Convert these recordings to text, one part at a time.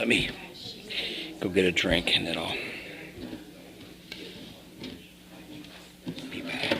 let me go get a drink and then I'll be back.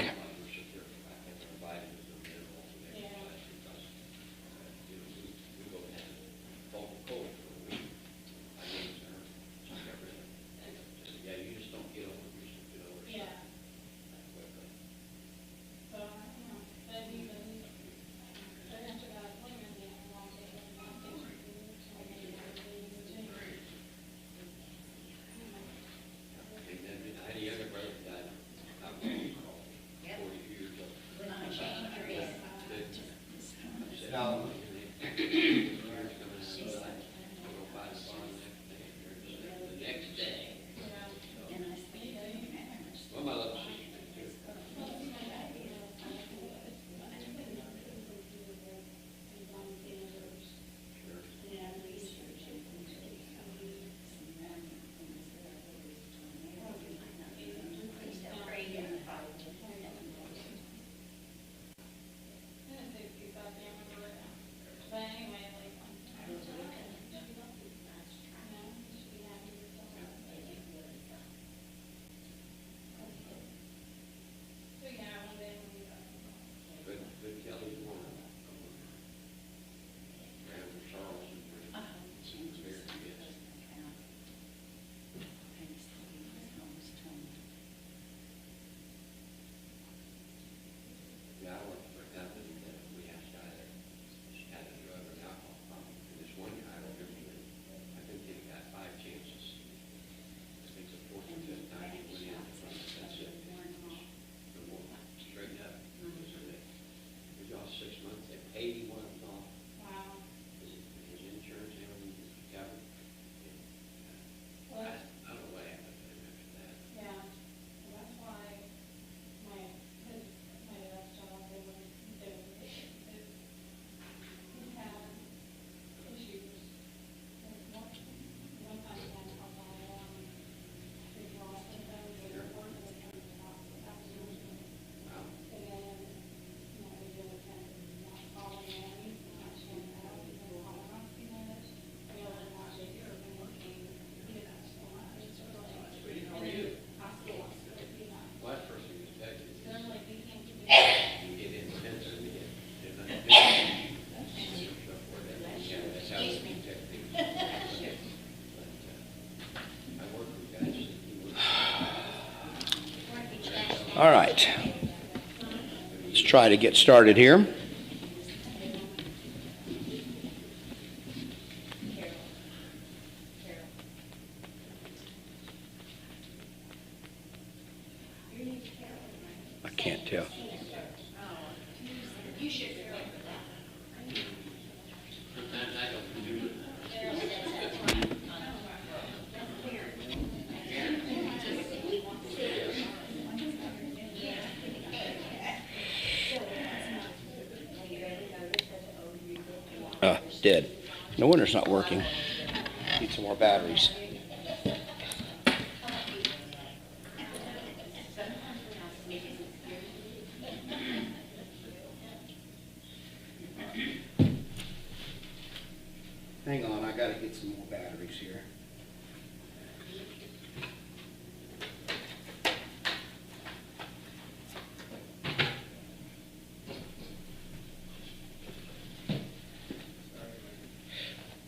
All right, let's try to get started here. I can't tell. Dead. No wonder it's not working. Need some more batteries. Hang on, I gotta get some more batteries here.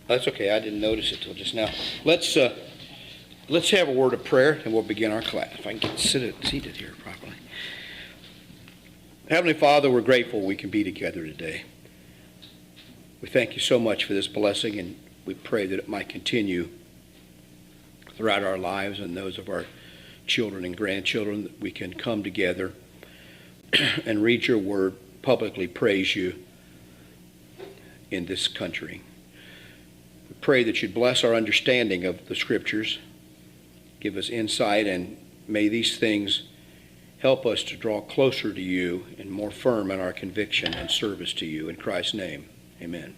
That's okay. I didn't notice it till just now. Let's have a word of prayer, and we'll begin our class. If I can get seated here properly. Heavenly Father, we're grateful we can be together today. We thank you so much for this blessing, and we pray that it might continue throughout our lives and those of our children and grandchildren, that we can come together and read your word, publicly praise you in this country. We pray that you'd bless our understanding of the Scriptures, give us insight, and may these things help us to draw closer to you and more firm in our conviction and service to you. In Christ's name, amen.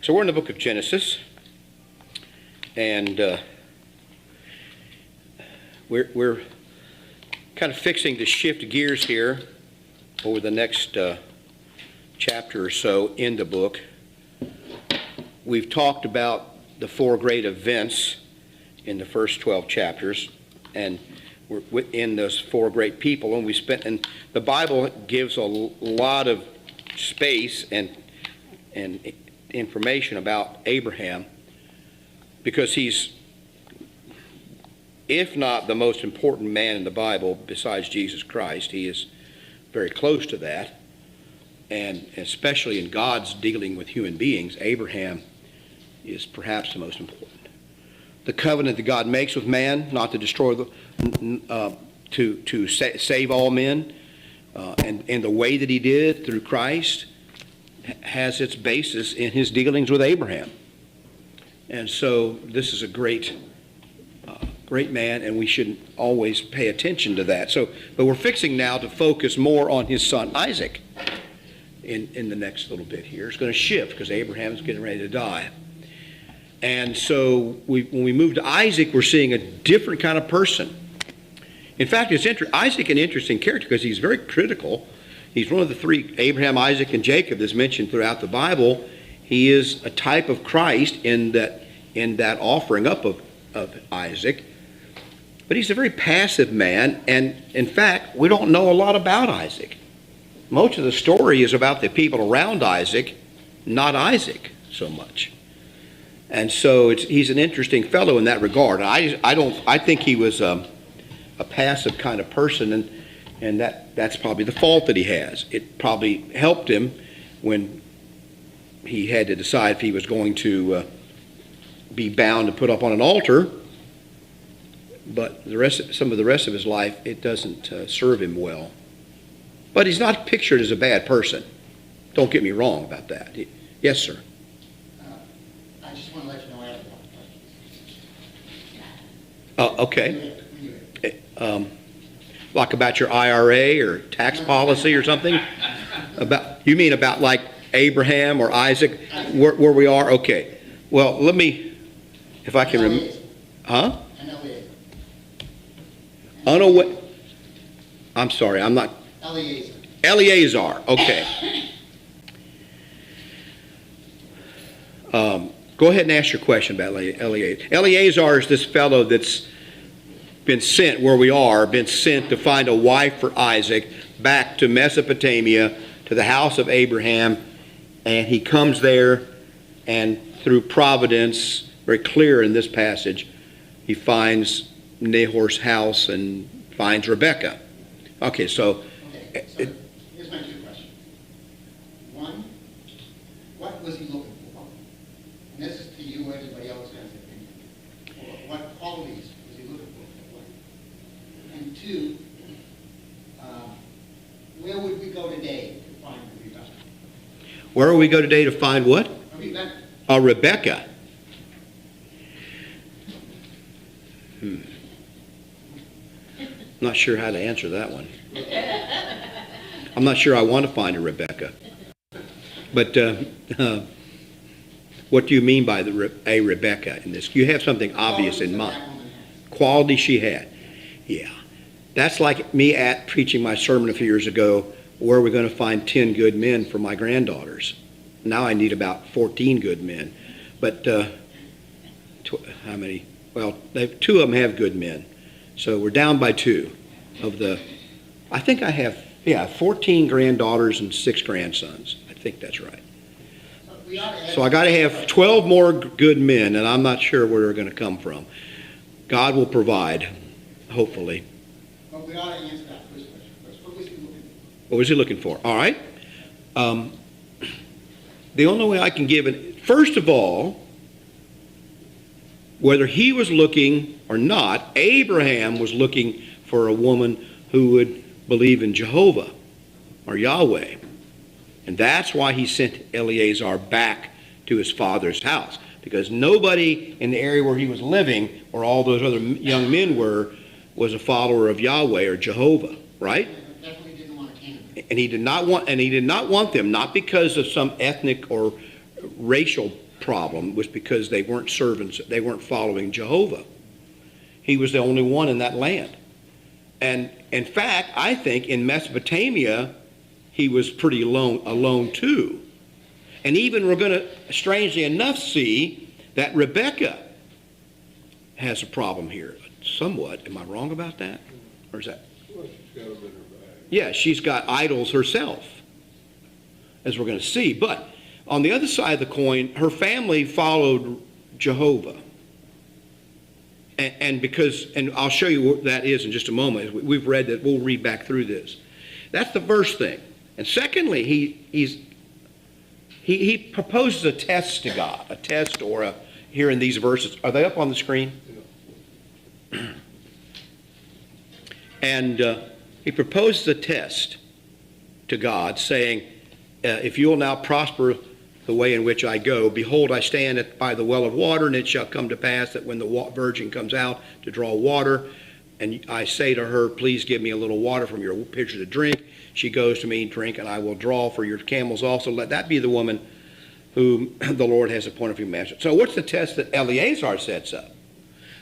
So we're in the book of Genesis, and we're kind of fixing to shift gears here over the next chapter or so in the book. We've talked about the four great events in the first 12 chapters, and we're within those four great people, and the Bible gives a lot of space and information about Abraham, because he's, if not the most important man in the Bible besides Jesus Christ, he is very close to that. And especially in God's dealing with human beings, Abraham is perhaps the most important. The covenant that God makes with man, not to destroy to save all men, and the way that he did through Christ, has its basis in his dealings with Abraham. And so this is a great man, and we should always pay attention to that. But we're fixing now to focus more on his son Isaac in the next little bit here. It's going to shift because Abraham's getting ready to die. And so when we move to Isaac, we're seeing a different kind of person. In fact, Isaac an interesting character because he's very critical. He's one of the three, Abraham, Isaac, and Jacob, that's mentioned throughout the Bible. He is a type of Christ in that offering up of Isaac. But he's a very passive man, and in fact, we don't know a lot about Isaac. Most of the story is about the people around Isaac, not Isaac so much. And so he's an interesting fellow in that regard. I think he was a passive kind of person, and that's probably the fault that he has. It probably helped him when he had to decide if he was going to be bound to put up on an altar. But some of the rest of his life, it doesn't serve him well. But he's not pictured as a bad person. Don't get me wrong about that. Yes, sir. I just want to let you know I have a lot of questions. Okay. Like about your IRA or tax policy or something? You mean about like Abraham or Isaac, where we are? Okay. Well, let me, if I can remember. Huh? I'm sorry, I'm not. Eleazar, okay. Go ahead and ask your question about Eleazar. Eleazar is this fellow that's been sent to find a wife for Isaac back to Mesopotamia, to the house of Abraham, and he comes there, and through providence, very clear in this passage, he finds Nahor's house and finds Rebekah. Okay, so here's my two questions. One, what was he looking for? And this is to you or anybody else who has an opinion. What qualities was he looking for? And two, where would we go today to find Rebekah? Where would we go today to find what? Rebekah. Rebekah. Not sure how to answer that one. I'm not sure I want to find a Rebekah. But what do you mean by a Rebekah in this? You have something obvious in mind. Quality she had. Yeah. That's like me preaching my sermon a few years ago, where we're going to find 10 good men for my granddaughters. Now I need about 14 good men. But how many? Well, two of them have good men. So we're down by two of the, I think I have, 14 granddaughters and 6 grandsons. I think that's right. So I got to have 12 more good men, and I'm not sure where they're going to come from. God will provide, hopefully. But we ought to answer that first question first. What was he looking for? What was he looking for? All right. The only way I can give it, first of all, whether he was looking or not, Abraham was looking for a woman who would believe in Jehovah or Yahweh. And that's why he sent Eleazar back to his father's house. Because nobody in the area where he was living, where all those other young men were, was a follower of Yahweh or Jehovah, right? Definitely didn't want a candidate. And he did not want them, not because of some ethnic or racial problem. It was because they weren't servants, they weren't following Jehovah. He was the only one in that land. And in fact, I think in Mesopotamia, he was pretty alone too. And even we're going to, strangely enough, see that Rebecca has a problem here, somewhat. Am I wrong about that? Or is that? Well, she's got them in her bag. Yeah, she's got idols herself, as we're going to see. But on the other side of the coin, her family followed Jehovah. And I'll show you what that is in just a moment. We've read that. We'll read back through this. That's the first thing. And secondly, he proposes a test to God, a test here in these verses. Are they up on the screen? Yeah. And he proposes a test to God, saying, if you will now prosper the way in which I go, behold, I stand by the well of water, and it shall come to pass that when the virgin comes out to draw water, and I say to her, please give me a little water from your pitcher to drink, she goes to me, drink, and I will draw for your camels also. Let that be the woman whom the Lord has appointed for you master. So what's the test that Eleazar sets up?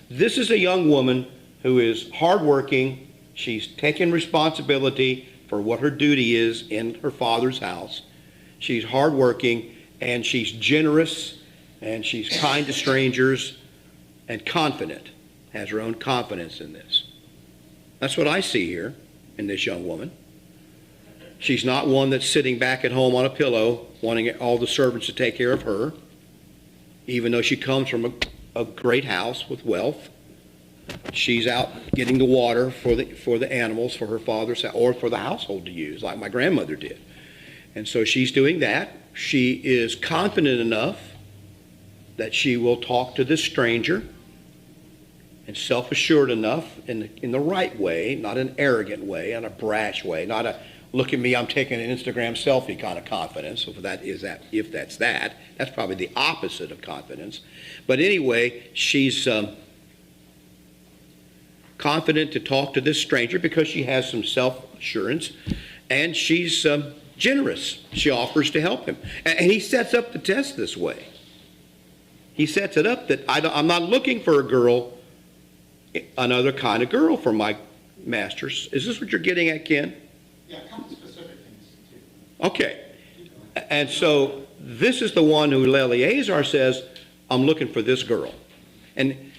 This is a young woman who is hardworking. She's taken responsibility for what her duty is in her father's house. She's hardworking, and she's generous, and she's kind to strangers, and confident, has her own confidence in this. That's what I see here in this young woman. She's not one that's sitting back at home on a pillow wanting all the servants to take care of her, even though she comes from a great house with wealth. She's out getting the water for the animals for her father's house, or for the household to use, like my grandmother did. And so she's doing that. She is confident enough that she will talk to this stranger, and self-assured enough in the right way, not an arrogant way, not a brash way, not a look at me, I'm taking an Instagram selfie kind of confidence. So if that's probably the opposite of confidence. But anyway, she's confident to talk to this stranger because she has some self-assurance, and she's generous. She offers to help him. And he sets up the test this way. He sets it up that I'm not looking for a girl, another kind of girl for my masters. Is this what you're getting at, Ken? Yeah, a couple specific things, too. Okay. And so this is the one who Eleazar says, I'm looking for this girl. And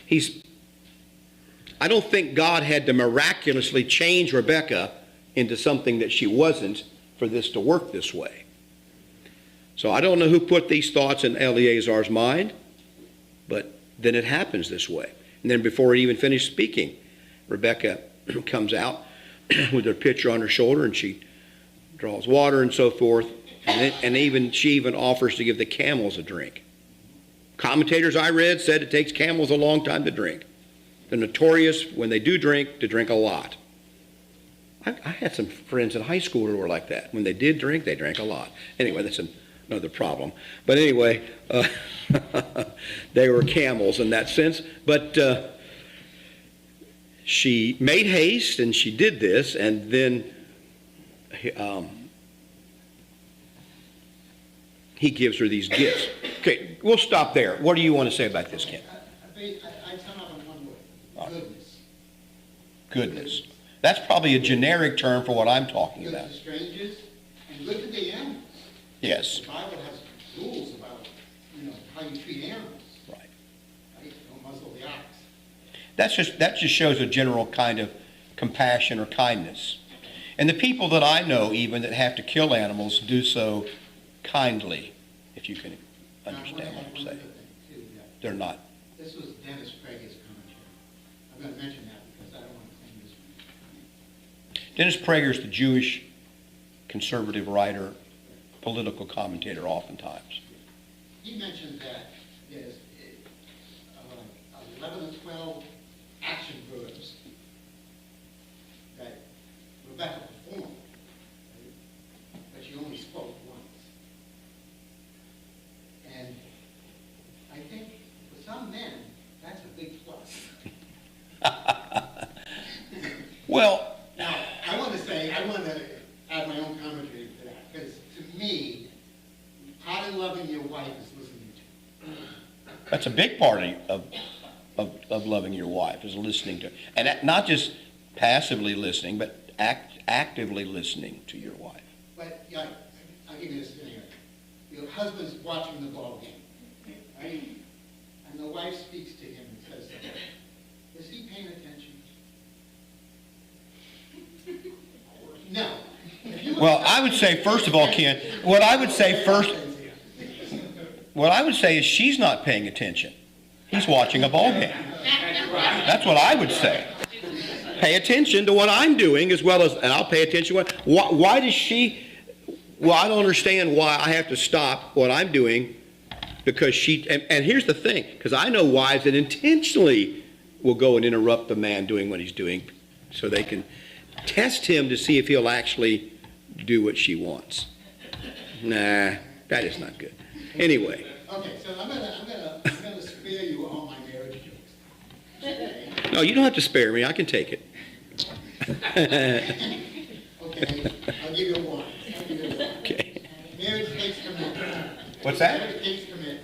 I don't think God had to miraculously change Rebecca into something that she wasn't for this to work this way. So I don't know who put these thoughts in Eleazar's mind, but then it happens this way. And then before he even finished speaking, Rebecca comes out with her pitcher on her shoulder, and she draws water and so forth. And she even offers to give the camels a drink. Commentators I read said it takes camels a long time to drink. They're notorious, when they do drink, to drink a lot. I had some friends in high school who were like that. When they did drink, they drank a lot. Anyway, that's another problem. But anyway, they were camels in that sense. But she made haste, and she did this, and then he gives her these gifts. Okay, we'll stop there. What do you want to say about this, Ken? I sum up in one word. Goodness. Goodness. That's probably a generic term for what I'm talking Good about. to strangers and good to the animals. Yes. The Bible has rules about, how you treat animals. Right. Right? Don't muzzle the ox. That just shows a general kind of compassion or kindness. And the people that I know even that have to kill animals do so kindly, if you can understand what I'm saying. They're not. This was Dennis Prager's commentary. I'm going to mention that because I don't want to claim this. Dennis Prager is the Jewish conservative writer, political commentator oftentimes. He mentioned that there's 11 or 12 action verbs that Rebecca performed, but she only spoke once. And I think for some men, that's a big plus. Well, Now, I want to add my own commentary to that, because to me, part of loving your wife is listening to her. that's a big part of loving your wife, is listening to her. And not just passively listening, but actively listening to your wife. But, yeah, I'll give you this scenario. Your husband's watching the ball game, right? and the wife speaks to him and says, is he paying attention? No. Well, I would say, first of all, Ken, what I would say is she's not paying attention. He's watching a ball game. That's what I would say. Pay attention to what I'm doing as well as, and I'll pay attention to why does she, well, I don't understand why I have to stop what I'm doing because she, and here's the thing, because I know wives that intentionally will go and interrupt the man doing what he's doing so they can test him to see if he'll actually do what she wants. Nah, that is not good. Anyway. Okay, so I'm gonna spare you all my marriage jokes. Okay? No, you don't have to spare me. I can take it. Okay, I'll give you one. Okay. Marriage takes commitment. What's that? Marriage takes commitment.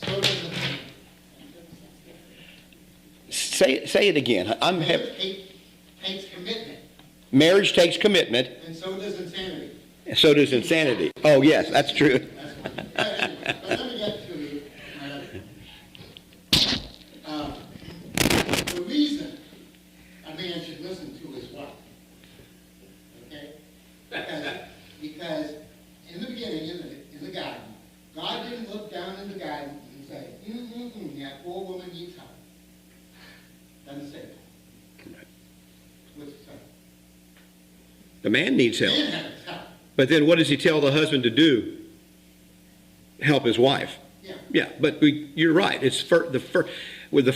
So does the Say it again. takes commitment. Marriage takes commitment. And so does insanity. So does insanity. Oh, yes, that's true. That's one. But let me get to my other one. The reason a man should listen to his wife, okay? Because in the beginning, in the garden, God didn't look down in the garden and say, that poor woman needs help. Doesn't say that. What's it say? The man needs help. Man has help. But then what does he tell the husband to do? Help his wife. Yeah. Yeah, but you're right. It's the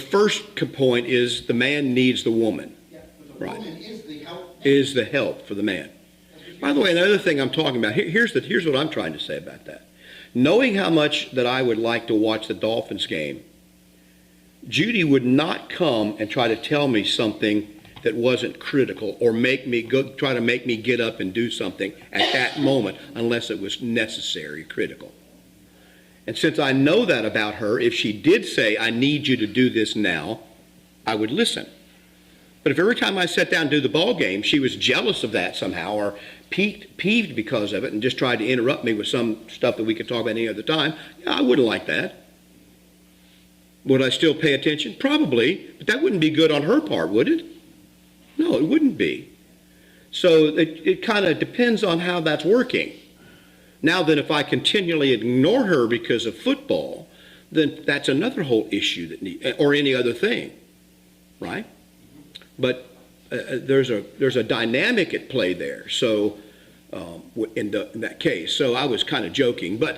first point is the man needs the woman. Yeah, but the Right. woman is the help. Is the help for the man. By the way, another thing I'm talking about, here's what I'm trying to say about that. Knowing how much that I would like to watch the Dolphins game, Judy would not come and try to tell me something that wasn't critical or try to make me get up and do something at that moment unless it was necessary, critical. And since I know that about her, if she did say, I need you to do this now, I would listen. But if every time I sat down to do the ball game, she was jealous of that somehow or peeved because of it and just tried to interrupt me with some stuff that we could talk about any other time, yeah, I wouldn't like that. Would I still pay attention? Probably, but that wouldn't be good on her part, would it? No, it wouldn't be. So it kind of depends on how that's working. Now then, if I continually ignore her because of football, then that's another whole issue or any other thing, right? But there's a dynamic at play there. So in that case, so I was kind of joking, but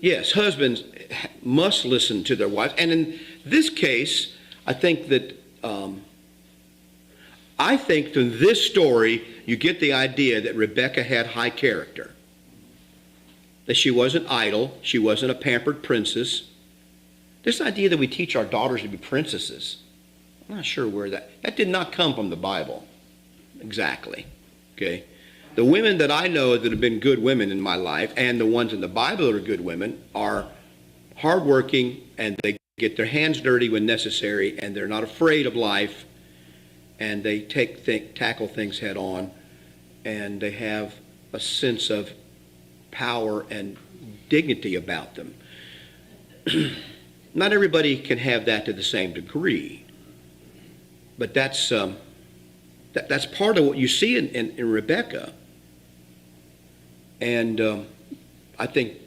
yes, husbands must listen to their wives, and in this case, I think that from this story you get the idea that Rebecca had high character. That she wasn't idle, she wasn't a pampered princess. This idea that we teach our daughters to be princesses, I'm not sure where that did not come from the Bible. Exactly. Okay? The women that I know that have been good women in my life, and the ones in the Bible that are good women, are hardworking, and they get their hands dirty when necessary, and they're not afraid of life, and they tackle things head on, and they have a sense of power and dignity about them. Not everybody can have that to the same degree, but that's part of what you see in Rebecca. And I think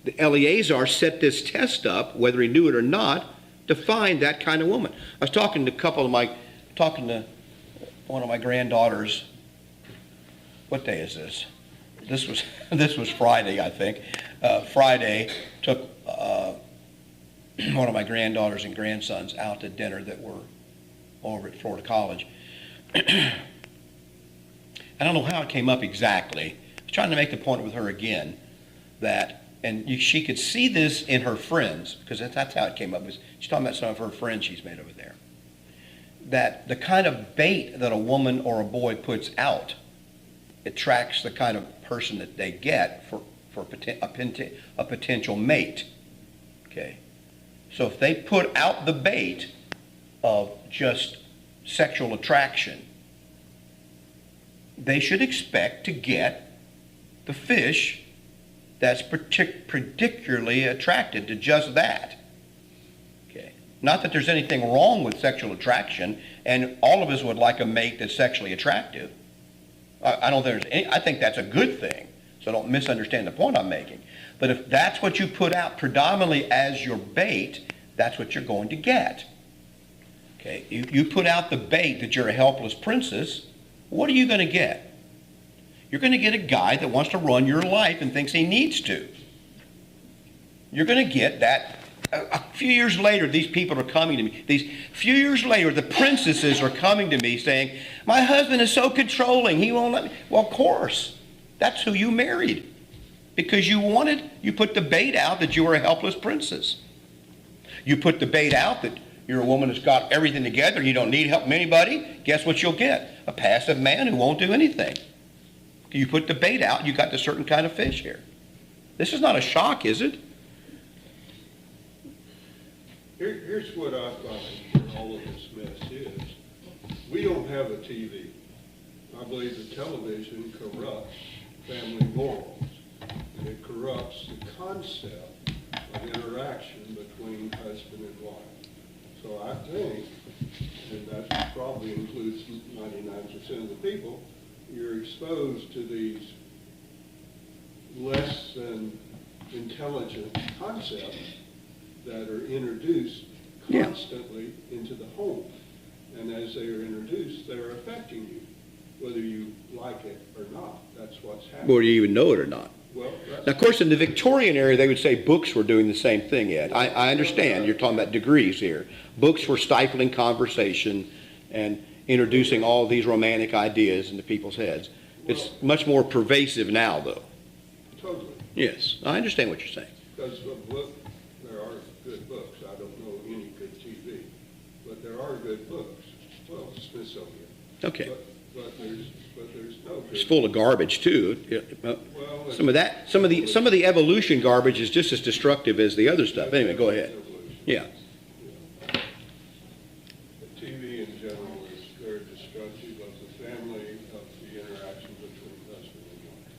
the Eleazar set this test up, whether he knew it or not, to find that kind of woman. I was talking to one of my granddaughters. What day is this? This was Friday, I think. Friday, took one of my granddaughters and grandsons out to dinner that were over at Florida College. I don't know how it came up exactly. I was trying to make the point with her again that, she could see this in her friends, because that's how it came up. She's talking about some of her friends she's made over there. That the kind of bait that a woman or a boy puts out attracts the kind of person that they get for a potential mate. Okay? So if they put out the bait of just sexual attraction, they should expect to get the fish that's particularly attracted to just that. Not that there's anything wrong with sexual attraction, and all of us would like a mate that's sexually attractive. I don't think there's any, I think that's a good thing, so don't misunderstand the point I'm making. But if that's what you put out predominantly as your bait, that's what you're going to get. Okay, you put out the bait that you're a helpless princess, what are you going to get? You're going to get a guy that wants to run your life and thinks he needs to. You're going to get that. A few years later, these people are coming to me. Few years later, the princesses are coming to me saying, my husband is so controlling, he won't let me. Well, of course, that's who you married. Because you put the bait out that you were a helpless princess. You put the bait out that you're a woman that's got everything together and you don't need help from anybody. Guess what you'll get? A passive man who won't do anything. You put the bait out, you got the certain kind of fish here. This is not a shock, is it? Here's what I find all of this mess is. We don't have a TV. I believe the television corrupts family morals. And it corrupts the concept of interaction between husband and wife. So I think, and that probably includes 99% of the people, you're exposed to these less than intelligent concepts that are introduced constantly into the home. And as they are introduced, they're affecting you, whether you like it or not. That's what's happening. Whether you even know it or not. Well, Now, of course, in the Victorian era, they would say books were doing the same thing, Ed. I understand. You're talking about degrees here. Books were stifling conversation and introducing all these romantic ideas into people's heads. It's much more pervasive now, though. totally. Yes, I understand what you're saying. Because there are good books. I don't know any good TV, but there are good books. Well, Smithsonian. Okay. But there's no good. It's full of garbage, too. Well, Some of the evolution garbage is just as destructive as the other stuff. Anyway, go ahead. Yeah. The TV in general is very destructive of the family, of the interaction between husband and wife.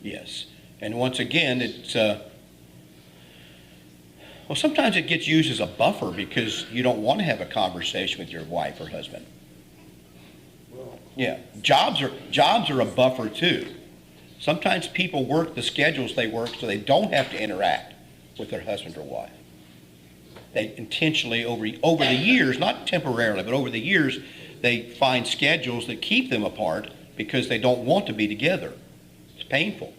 Yes. And once again, it's, well, sometimes it gets used as a buffer because you don't want to have a conversation with your wife or husband. Well, Yeah. Jobs are a buffer too. Sometimes people work the schedules they work so they don't have to interact with their husband or wife. They intentionally, over the years, not temporarily, but over the years, they find schedules that keep them apart because they don't want to be together. It's painful.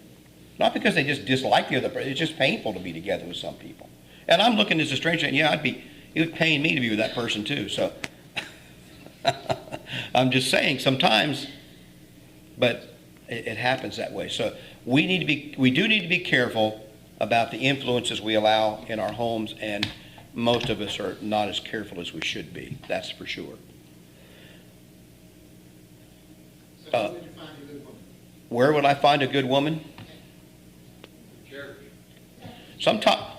Not because they just dislike the other person. It's just painful to be together with some people. And I'm looking as a stranger, and yeah, it would pain me to be with that person too. So I'm just saying sometimes, but it happens that way. So we do need to be careful about the influences we allow in our homes, and most of us are not as careful as we should be. That's for sure. So where would you find a good woman? Where would I find a good woman? Church.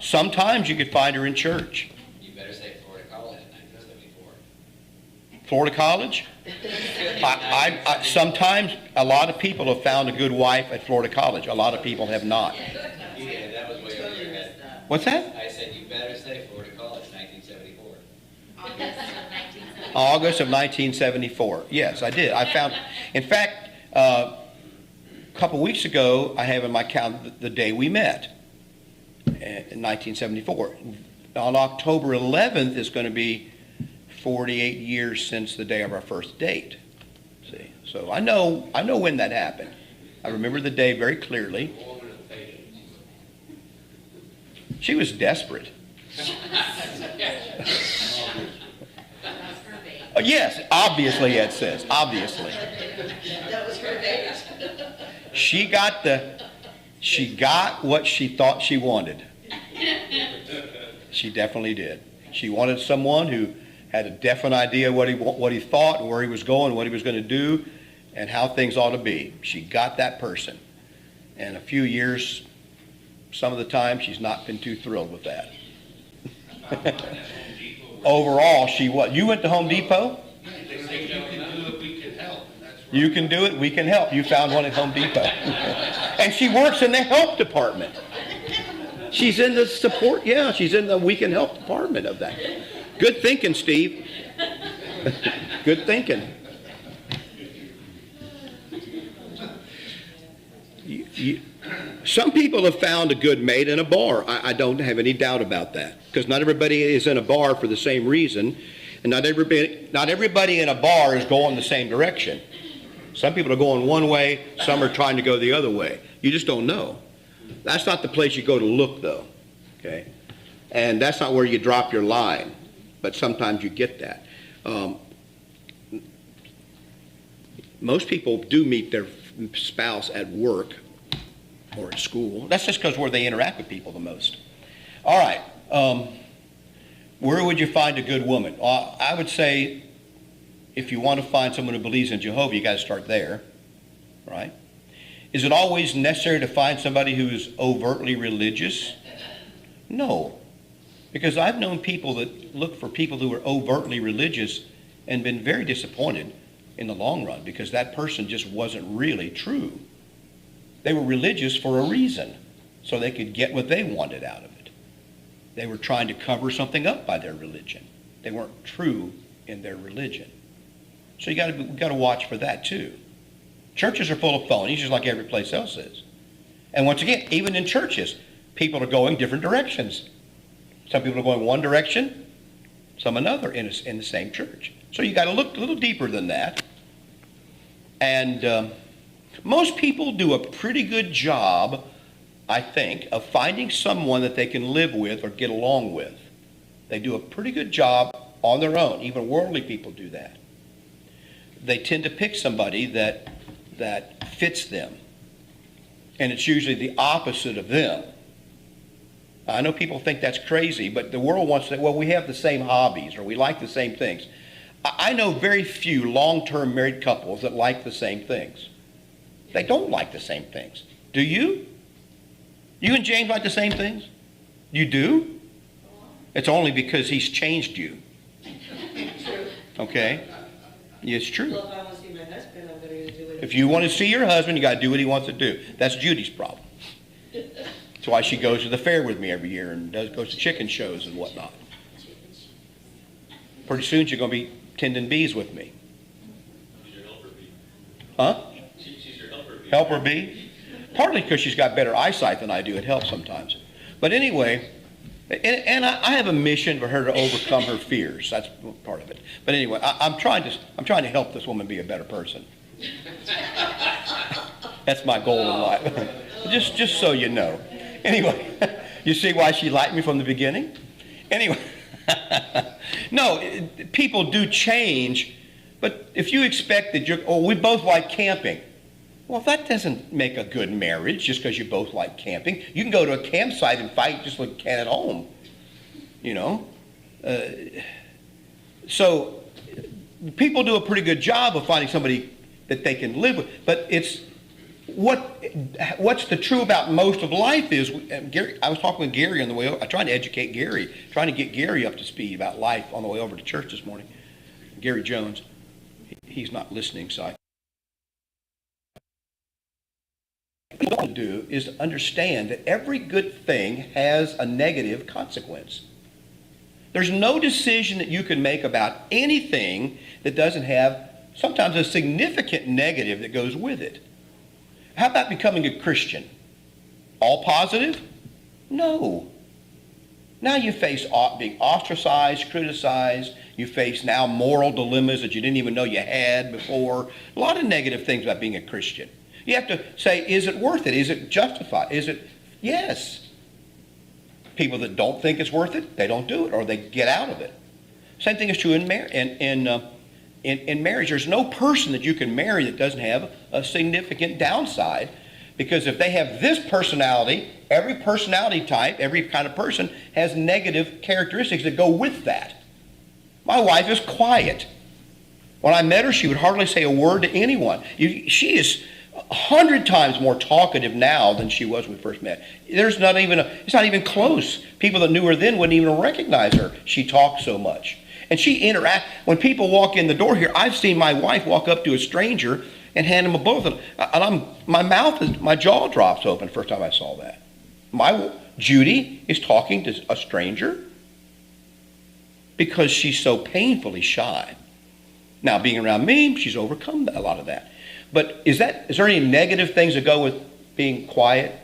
Sometimes you could find her in church. You better say Florida College, 1974. Florida College? Sometimes a lot of people have found a good wife at Florida College. A lot of people have not. Yeah, that was way over your head. What's that? I said, you better say Florida College, 1974. August of 1974. Yes, I did. I found, in fact, a couple weeks ago, I have in my calendar the day we met in 1974. On October 11th is going to be 48 years since the day of our first date. See, so I know when that happened. I remember the day very clearly. She was desperate. Oh, yes, obviously, Ed says. Obviously. That was her date. She got what she thought she wanted. She definitely did. She wanted someone who had a definite idea what he thought, where he was going, what he was going to do, and how things ought to be. She got that person. And a few years, some of the time, she's not been too thrilled with that. Overall, she was. You went to Home Depot? They say you can do it, we can help. And that's right. You can do it, we can help. You found one at Home Depot. And she works in the help department. She's in the support, she's in the we can help department of that. Good thinking, Steve. Good thinking. Some people have found a good mate in a bar. I don't have any doubt about that, because not everybody is in a bar for the same reason, and not everybody in a bar is going the same direction. Some people are going one way, some are trying to go the other way. You just don't know. That's not the place you go to look, though, okay? And that's not where you drop your line, but sometimes you get that. Most people do meet their spouse at work or at school. That's just because where they interact with people the most. All right. Where would you find a good woman? I would say if you want to find someone who believes in Jehovah, you got to start there, right? Is it always necessary to find somebody who is overtly religious? No. Because I've known people that look for people who are overtly religious and been very disappointed in the long run, because that person just wasn't really true. They were religious for a reason, so they could get what they wanted out of it. They were trying to cover something up by their religion. They weren't true in their religion. So we got to watch for that too. Churches are full of phonies, just like every place else is. And once again, even in churches, people are going different directions. Some people are going one direction, some another in the same church. So you got to look a little deeper than that. And most people do a pretty good job, I think, of finding someone that they can live with or get along with. They do a pretty good job on their own. Even worldly people do that. They tend to pick somebody that fits them. And it's usually the opposite of them. I know people think that's crazy, but the world wants to say, well, we have the same hobbies or we like the same things. I know very few long-term married couples that like the same things. They don't like the same things. Do you? You and James like the same things? You do? It's only because he's changed you. True. Okay? It's true. Well, if I want to see my husband, I'm going to do it. If you want to see your husband, you got to do what he wants to do. That's Judy's problem. That's why she goes to the fair with me every year and goes to chicken shows and whatnot. Pretty soon she's going to be tending bees with me. She's your helper bee. Huh? She's your helper bee. Helper bee? Partly because she's got better eyesight than I do. It helps sometimes. But anyway, and I have a mission for her to overcome her fears. That's part of it. But anyway, I'm trying to help this woman be a better person. That's my goal in life. just so you know. Anyway, you see why she liked me from the beginning? Anyway, no, people do change, but if you expect that we both like camping, well, that doesn't make a good marriage just because you both like camping. You can go to a campsite and fight just like you can at home, you know. So people do a pretty good job of finding somebody that they can live with, but it's what's the true about most of life is, Gary, I was talking with Gary on the way over. I'm trying to educate Gary, trying to get Gary up to speed about life on the way over to church this morning. Gary Jones, he's not listening, so what I want to do is to understand that every good thing has a negative consequence. There's no decision that you can make about anything that doesn't have sometimes a significant negative that goes with it. How about becoming a Christian? All positive? No. Now you face being ostracized, criticized. You face now moral dilemmas that you didn't even know you had before. A lot of negative things about being a Christian. You have to say, is it worth it? Is it justified? Is it? Yes. People that don't think it's worth it, they don't do it, or they get out of it. Same thing is true in marriage. There's no person that you can marry that doesn't have a significant downside, because if they have this personality, every personality type, every kind of person has negative characteristics that go with that. My wife is quiet. When I met her, she would hardly say a word to anyone. She is 100 times more talkative now than she was when we first met. It's not even close. People that knew her then wouldn't even recognize her. She talks so much. And she interacts. When people walk in the door here, I've seen my wife walk up to a stranger and hand him a bulletin. And my jaw drops open the first time I saw that. Judy is talking to a stranger. because she's so painfully shy. Now, being around me, she's overcome a lot of that. But is there any negative things that go with being quiet?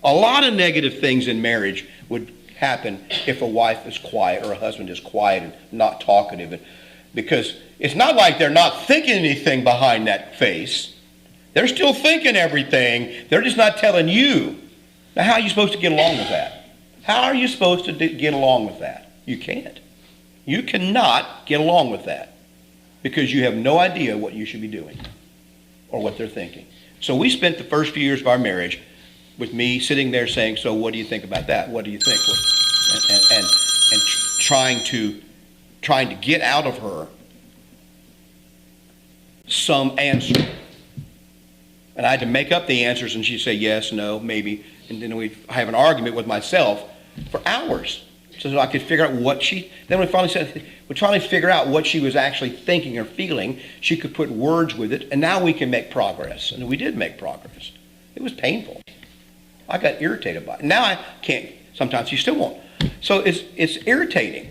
A lot of negative things in marriage would happen if a wife is quiet or a husband is quiet and not talkative. Because it's not like they're not thinking anything behind that face. They're still thinking everything. They're just not telling you. Now, how are you supposed to get along with that? How are you supposed to get along with that? You can't. You cannot get along with that because you have no idea what you should be doing or what they're thinking. So we spent the first few years of our marriage with me sitting there saying, so what do you think about that? What do you think? And trying to get out of her some answer. And I had to make up the answers, and she'd say yes, no, maybe. And then we'd have an argument with myself for hours. So I could figure out then we finally figure out what she was actually thinking or feeling. She could put words with it, and now we can make progress. And we did make progress. It was painful. I got irritated by it. Now I can't. Sometimes you still won't. So it's irritating,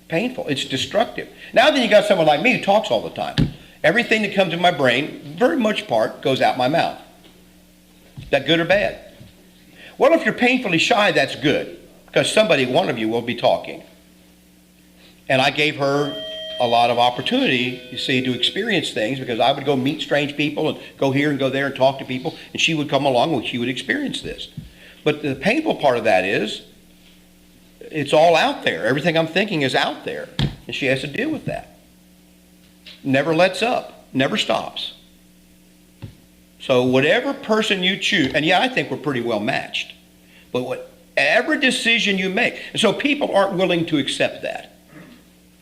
painful. It's destructive. Now then you got someone like me who talks all the time. Everything that comes in my brain, very much part, goes out my mouth. Is that good or bad? Well, if you're painfully shy, that's good. Because one of you will be talking. And I gave her a lot of opportunity, you see, to experience things, because I would go meet strange people and go here and go there and talk to people, and she would come along and she would experience this. But the painful part of that is, it's all out there. Everything I'm thinking is out there, and she has to deal with that. Never lets up, never stops. So whatever person you choose, and yeah, I think we're pretty well matched, but whatever decision you make, and so people aren't willing to accept that.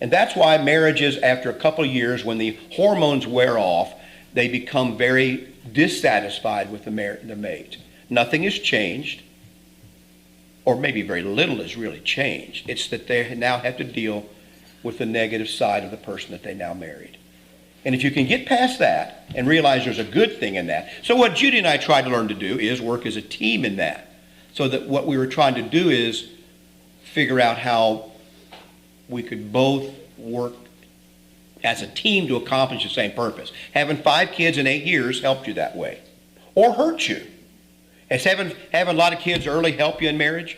And that's why marriages, after a couple of years, when the hormones wear off, they become very dissatisfied with the mate. Nothing has changed, or maybe very little has really changed. It's that they now have to deal with the negative side of the person that they now married. And if you can get past that and realize there's a good thing in that. So what Judy and I tried to learn to do is work as a team in that. So that what we were trying to do is figure out how we could both work as a team to accomplish the same purpose. Having 5 kids in 8 years helped you that way. Or hurt you. Has having a lot of kids early help you in marriage?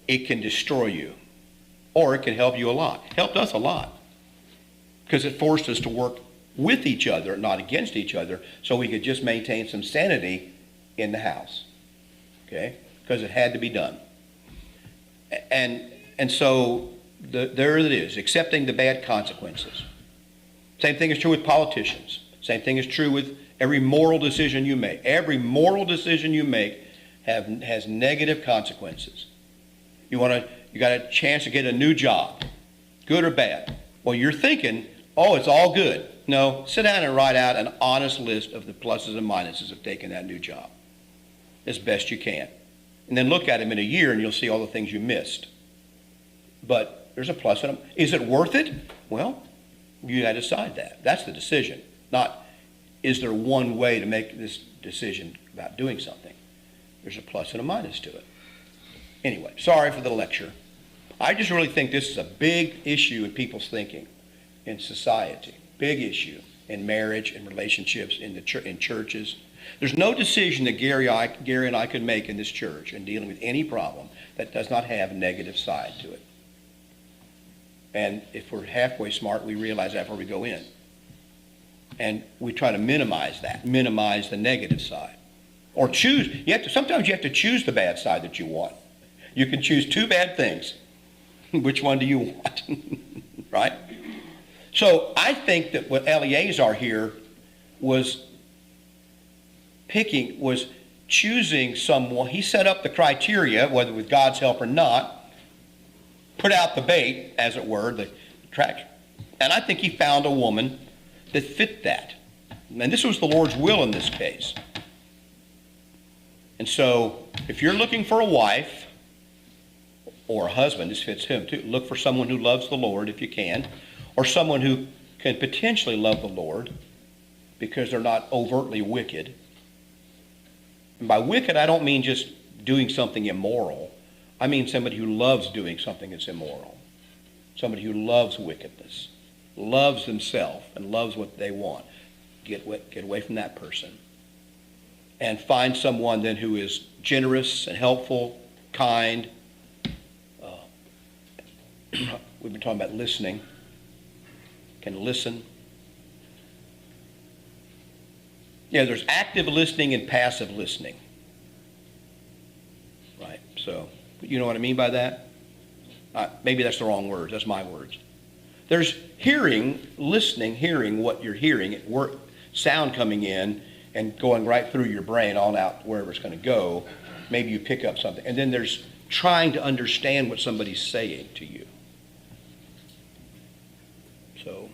It can destroy you. Or it can help you a lot. It helped us a lot. Because it forced us to work with each other, not against each other, so we could just maintain some sanity in the house. Okay? Because it had to be done. And so there it is, accepting the bad consequences. Same thing is true with politicians. Same thing is true with every moral decision you make. Every moral decision you make has negative consequences. You got a chance to get a new job, good or bad. Well, you're thinking, oh, it's all good. No, sit down and write out an honest list of the pluses and minuses of taking that new job as best you can. And then look at them in a year and you'll see all the things you missed. But there's a plus in them. Is it worth it? Well, you got to decide that. That's the decision. Not, is there one way to make this decision about doing something? There's a plus and a minus to it. Anyway, sorry for the lecture. I just really think this is a big issue in people's thinking, in society. Big issue in marriage and relationships, in churches. There's no decision that Gary and I could make in this church in dealing with any problem that does not have a negative side to it. And if we're halfway smart, we realize that before we go in. And we try to minimize that, minimize the negative side. Or choose, sometimes you have to choose the bad side that you want. You can choose 2 bad things. Which one do you want? Right? So I think that what Eleazar here was choosing someone. He set up the criteria, whether with God's help or not, put out the bait, as it were, the track. And I think he found a woman that fit that. And this was the Lord's will in this case. And so if you're looking for a wife or a husband, this fits him too. Look for someone who loves the Lord if you can, or someone who can potentially love the Lord because they're not overtly wicked. And by wicked, I don't mean just doing something immoral. I mean somebody who loves doing something that's immoral. Somebody who loves wickedness, loves themselves, and loves what they want. Get away from that person. And find someone then who is generous and helpful, kind. We've been talking about listening. Can listen. Yeah, there's active listening and passive listening. Right, so you know what I mean by that? Maybe that's the wrong words. That's my words. There's hearing, listening, hearing what you're hearing, sound coming in and going right through your brain on out wherever it's going to go. Maybe you pick up something. And then there's trying to understand what somebody's saying to you. So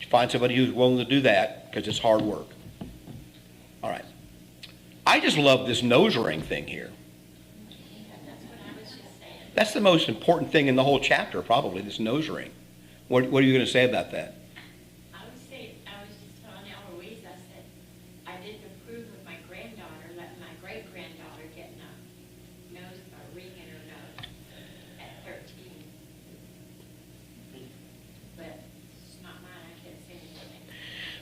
find somebody who's willing to do that, because it's hard work. All right. I just love this nose ring thing here. That's what I was just saying. That's the most important thing in the whole chapter, probably, this nose ring. What are you going to say about that? I was just telling Elmer Louise, I said, I didn't approve of my granddaughter, letting my great-granddaughter getting a ring in her nose at 13. But it's not mine, I can't say anything.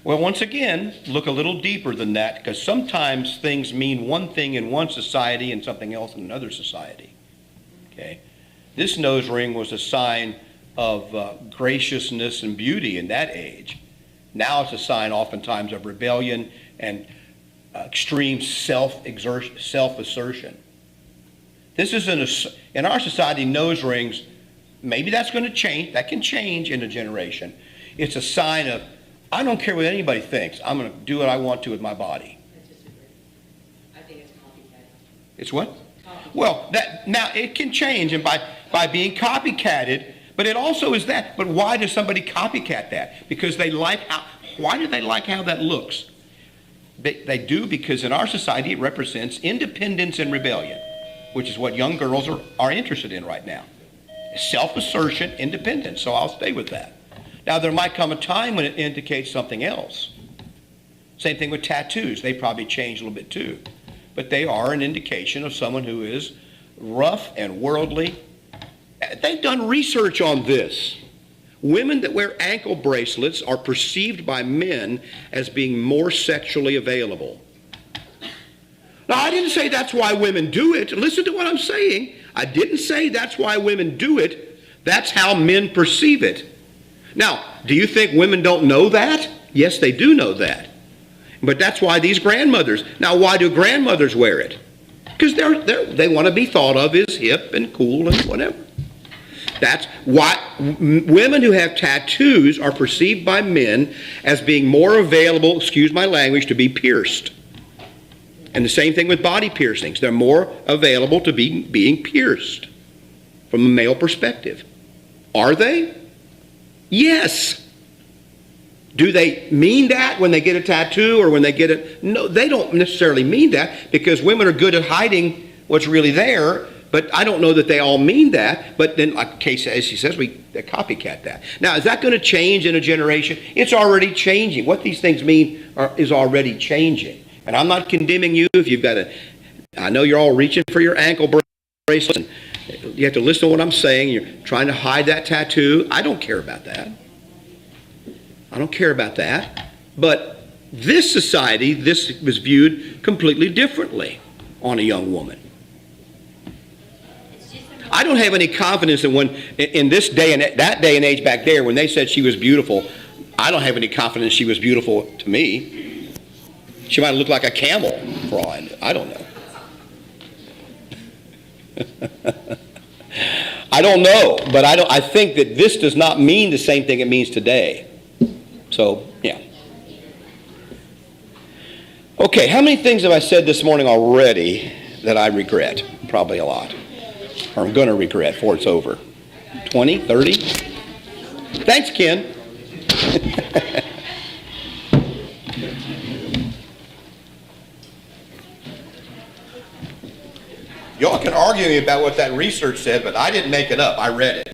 Well, once again, look a little deeper than that, because sometimes things mean one thing in one society and something else in another society. Okay? This nose ring was a sign of graciousness and beauty in that age. Now it's a sign oftentimes of rebellion and extreme self-assertion. This is in our society, nose rings, maybe that's going to change. That can change in a generation. It's a sign of, I don't care what anybody thinks. I'm going to do what I want to with my body. I disagree. I think it's copycat. It's what? Copycat. Well, now it can change, and by being copycatted, but it also is that. But why does somebody copycat that? Because why do they like how that looks? They do because in our society it represents independence and rebellion, which is what young girls are interested in right now. Self-assertion, independence. So I'll stay with that. Now there might come a time when it indicates something else. Same thing with tattoos. They probably change a little bit too. But they are an indication of someone who is rough and worldly. They've done research on this. Women that wear ankle bracelets are perceived by men as being more sexually available. Now, I didn't say that's why women do it. Listen to what I'm saying. I didn't say that's why women do it. That's how men perceive it. Now, do you think women don't know that? Yes, they do know that. But that's why these grandmothers. Now, why do grandmothers wear it? Because they want to be thought of as hip and cool and whatever. That's why women who have tattoos are perceived by men as being more available, excuse my language, to be pierced. And the same thing with body piercings. They're more available to being pierced from a male perspective. Are they? Yes. Do they mean that when they get a tattoo or when they get it? No, they don't necessarily mean that, because women are good at hiding what's really there. But I don't know that they all mean that. But then, like Kay says, she says, they copycat that. Now, is that going to change in a generation? It's already changing. What these things mean is already changing. And I'm not condemning you if you've got I know you're all reaching for your ankle bracelet. You have to listen to what I'm saying. You're trying to hide that tattoo. I don't care about that. I don't care about that. But this society, this was viewed completely differently on a young woman. I don't have any confidence in this day and that day and age back there, when they said she was beautiful, I don't have any confidence she was beautiful to me. She might have looked like a camel for all I know. I don't know. I don't know, but I think that this does not mean the same thing it means today. So, yeah. Okay, how many things have I said this morning already that I regret? Probably a lot. Or I'm going to regret before it's over. 20, 30? Thanks, Ken. Y'all can argue about what that research said, but I didn't make it up. I read it.